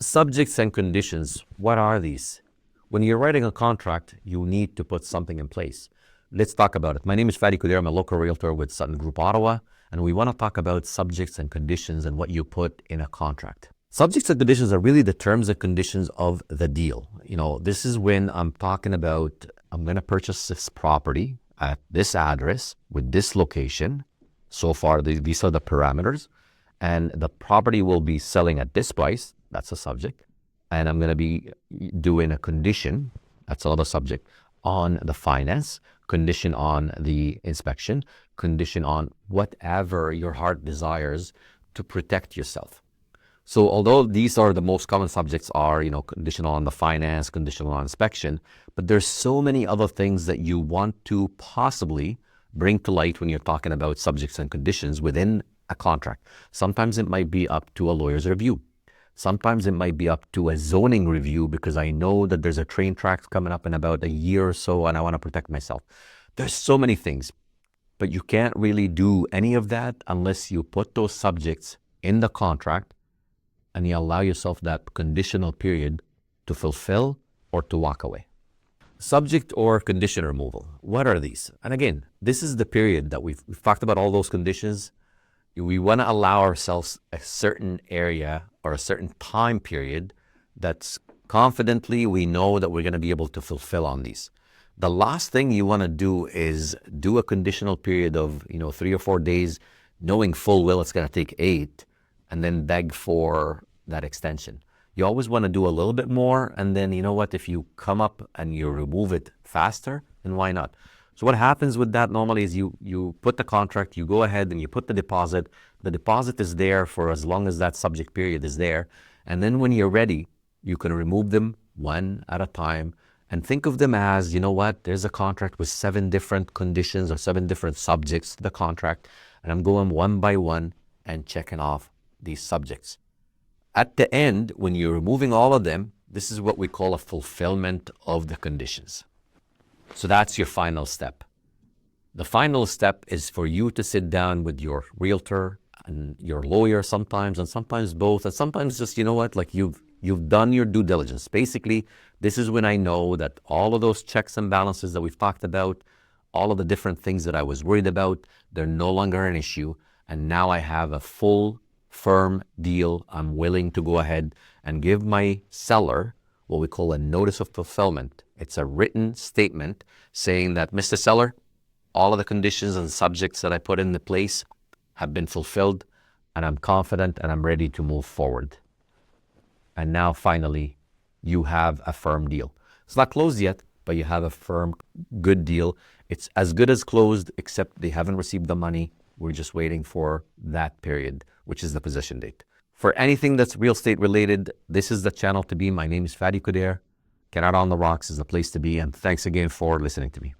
Subjects and conditions, what are these? When you're writing a contract, you need to put something in place. Let's talk about it. My name is Fady Khudair. I'm a local realtor with Sutton Group Ottawa, and we want to talk about subjects and conditions and what you put in a contract. Subjects and conditions are really the terms and conditions of the deal. This is when I'm talking about, I'm going to purchase this property at this address with this location. So far, these are the parameters, and the property will be selling at this price. That's a subject. And I'm going to be doing a condition, that's another subject, on the finance, condition on the inspection, condition on whatever your heart desires to protect yourself. So although these are the most common subjects are, conditional on the finance, conditional on inspection, but there's so many other things that you want to possibly bring to light when you're talking about subjects and conditions within a contract. Sometimes it might be up to a lawyer's review. Sometimes it might be up to a zoning review because I know that there's a train track coming up in about a year or so and I want to protect myself. There's so many things, but you can't really do any of that unless you put those subjects in the contract and you allow yourself that conditional period to fulfill or to walk away. Subject or condition removal, what are these? And again, this is the period that we've talked about all those conditions. We want to allow ourselves a certain area or a certain time period that's confidently we know that we're going to be able to fulfill on these. The last thing you want to do is do a conditional period of 3 or 4 days, knowing full well it's going to take 8, and then beg for that extension. You always want to do a little bit more, and then if you come up and you remove it faster, then why not? So what happens with that normally is you put the contract, you go ahead and you put the deposit. The deposit is there for as long as that subject period is there. And then when you're ready, you can remove them one at a time and think of them as, there's a contract with 7 different conditions or 7 different subjects to the contract. And I'm going one by one and checking off these subjects. At the end, when you're removing all of them, this is what we call a fulfillment of the conditions. So that's your final step. The final step is for you to sit down with your realtor and your lawyer sometimes, and sometimes both, and sometimes just, you've done your due diligence. Basically, this is when I know that all of those checks and balances that we've talked about, all of the different things that I was worried about, they're no longer an issue. And now I have a full, firm deal. I'm willing to go ahead and give my seller what we call a notice of fulfillment. It's a written statement saying that, Mr. Seller, all of the conditions and subjects that I put into place have been fulfilled, and I'm confident and I'm ready to move forward. And now finally, you have a firm deal. It's not closed yet, but you have a firm, good deal. It's as good as closed, except they haven't received the money. We're just waiting for that period, which is the possession date. For anything that's real estate related, this is the channel to be. My name is Fady Khudair. Kanata on the Rocks is the place to be. And thanks again for listening to me.